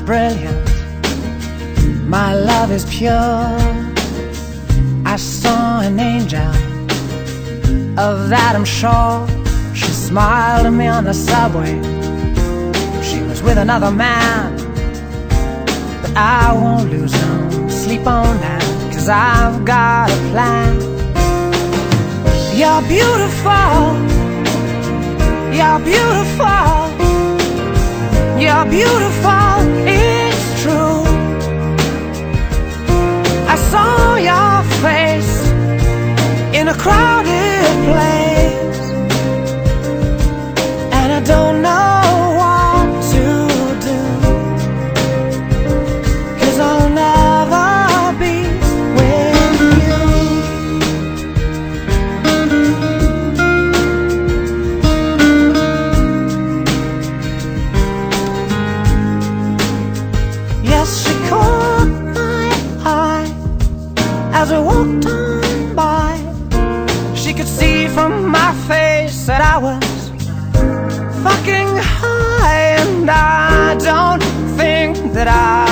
is brilliant, my love is pure. I saw an angel, of that I'm sure. She smiled at me on the subway. She was with another man, but I won't lose no sleep on that, 'cause I've got a plan. You're beautiful, you're beautiful, you're beautiful, it's true. I saw your face in a crowded place, and I don't know what to do, 'cause I'll never be with you. Yes, she caught my eye as I walked on by. She could see from my face that I was fucking high, and I don't think that I